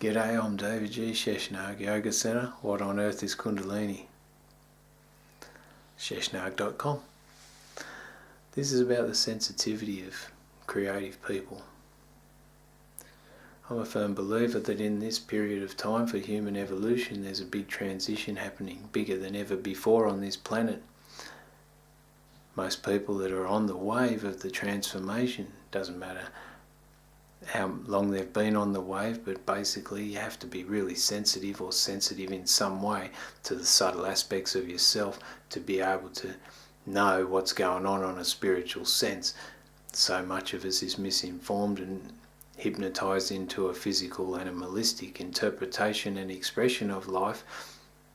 G'day, I'm David G. Sheshnag, Yoga Centre. What on earth is Kundalini? Sheshnag.com. This is about the sensitivity of creative people. I'm a firm believer that in this period of time for human evolution there's a big transition happening, bigger than ever before on this planet. Most people that are on the wave of the transformation, doesn't matter how long they've been on the wave, but basically you have to be really sensitive or sensitive in some way to the subtle aspects of yourself to be able to know what's going on a spiritual sense. So much of us is misinformed and hypnotized into a physical animalistic interpretation and expression of life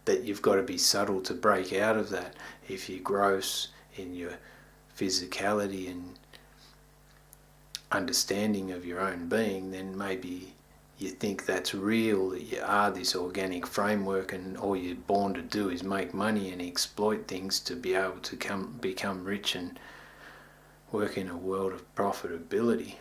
that you've got to be subtle to break out of that. If you're gross in your physicality and understanding of your own being, then maybe you think that's real, that you are this organic framework and all you're born to do is make money and exploit things to be able to become rich and work in a world of profitability.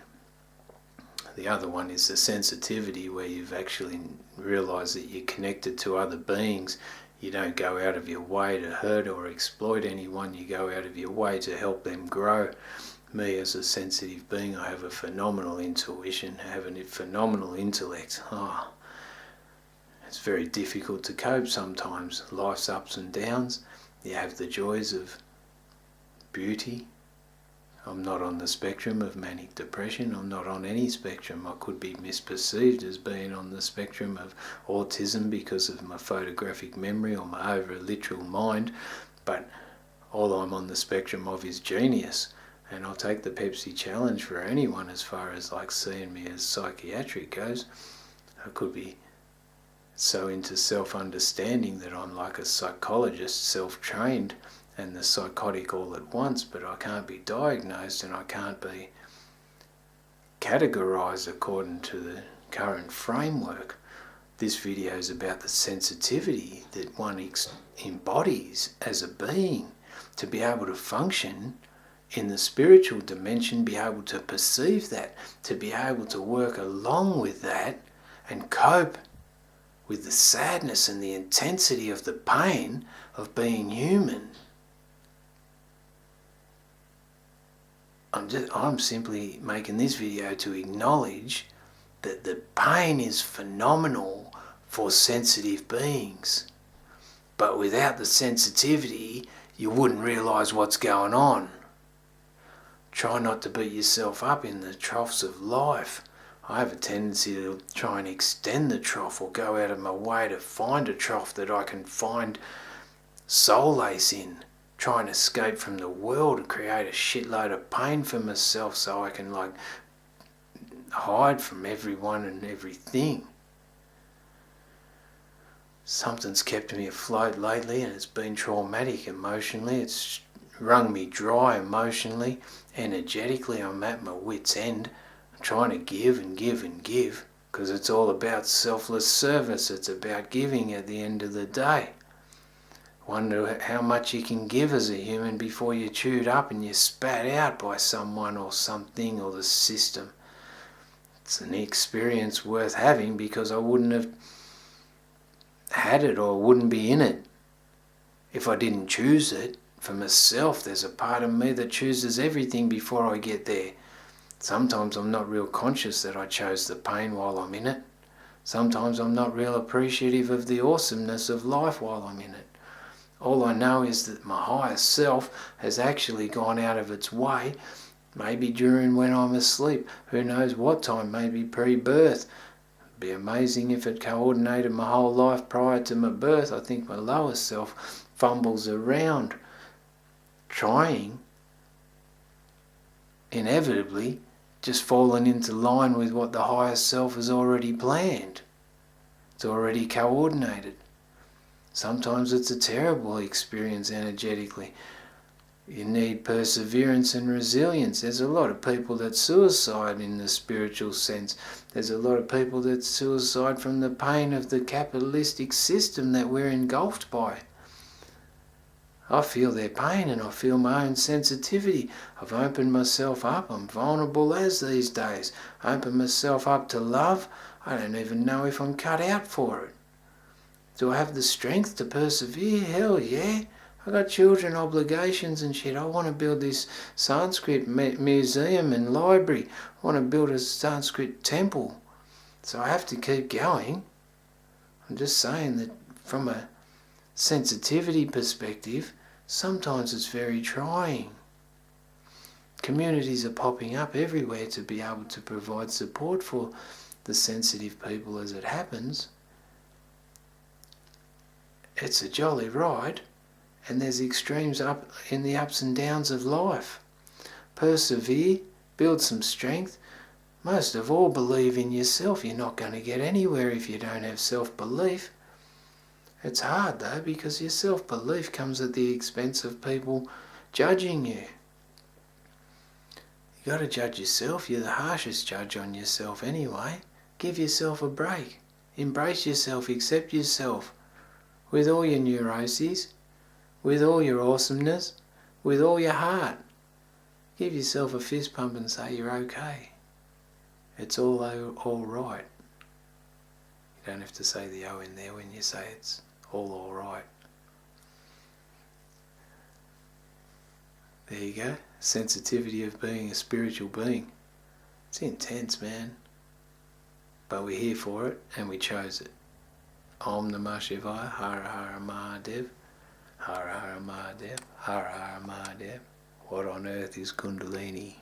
The other one is the sensitivity, where you've actually realised that you're connected to other beings. You don't go out of your way to hurt or exploit anyone, you go out of your way to help them grow. Me as a sensitive being, I have a phenomenal intuition, I have a phenomenal intellect. It's very difficult to cope sometimes. Life's ups and downs. You have the joys of beauty. I'm not on the spectrum of manic depression. I'm not on any spectrum. I could be misperceived as being on the spectrum of autism because of my photographic memory or my over-literal mind, but all I'm on the spectrum of is genius. And I'll take the Pepsi challenge for anyone as far as like seeing me as psychiatric goes. I could be so into self-understanding that I'm like a psychologist, self-trained and the psychotic all at once, but I can't be diagnosed and I can't be categorized according to the current framework. This video is about the sensitivity that one embodies as a being to be able to function in the spiritual dimension, be able to perceive that, to be able to work along with that and cope with the sadness and the intensity of the pain of being human. I'm simply making this video to acknowledge that the pain is phenomenal for sensitive beings. But without the sensitivity, you wouldn't realise what's going on. Try not to beat yourself up in the troughs of life. I have a tendency to try and extend the trough or go out of my way to find a trough that I can find solace in. Try and escape from the world and create a shitload of pain for myself so I can like hide from everyone and everything. Something's kept me afloat lately and it's been traumatic emotionally. It's wrung me dry emotionally. Energetically, I'm at my wit's end. I'm trying to give and give and give because it's all about selfless service. It's about giving at the end of the day. Wonder how much you can give as a human before you're chewed up and you're spat out by someone or something or the system. It's an experience worth having because I wouldn't have had it or wouldn't be in it if I didn't choose it. For myself, there's a part of me that chooses everything before I get there. Sometimes I'm not real conscious that I chose the pain while I'm in it. Sometimes I'm not real appreciative of the awesomeness of life while I'm in it. All I know is that my higher self has actually gone out of its way, maybe during when I'm asleep, who knows what time, maybe pre-birth. It'd be amazing if it coordinated my whole life prior to my birth. I think my lower self fumbles around, trying, inevitably, just falling into line with what the higher self has already planned. It's already coordinated. Sometimes it's a terrible experience energetically. You need perseverance and resilience. There's a lot of people that suicide in the spiritual sense. There's a lot of people that suicide from the pain of the capitalistic system that we're engulfed by. I feel their pain and I feel my own sensitivity. I've opened myself up. I'm vulnerable as these days. I open myself up to love. I don't even know if I'm cut out for it. Do I have the strength to persevere? Hell yeah. I got children obligations and shit. I want to build this Sanskrit museum and library. I want to build a Sanskrit temple. So I have to keep going. I'm just saying that from a sensitivity perspective, sometimes it's very trying. Communities are popping up everywhere to be able to provide support for the sensitive people as it happens. It's a jolly ride, and there's extremes up in the ups and downs of life. Persevere, build some strength. Most of all, believe in yourself. You're not going to get anywhere if you don't have self-belief. It's hard though, because your self-belief comes at the expense of people judging you. You got to judge yourself. You're the harshest judge on yourself anyway. Give yourself a break. Embrace yourself. Accept yourself. With all your neuroses, with all your awesomeness, with all your heart. Give yourself a fist pump and say you're okay. It's all right. You don't have to say the O in there when you say it's all right. There you go. Sensitivity of being a spiritual being. It's intense, man. But we're here for it and we chose it. Om Namah Shivaya, Hara Hara Mahadev, Hara Hara Mahadev, Hara Hara Mahadev. What on earth is Kundalini?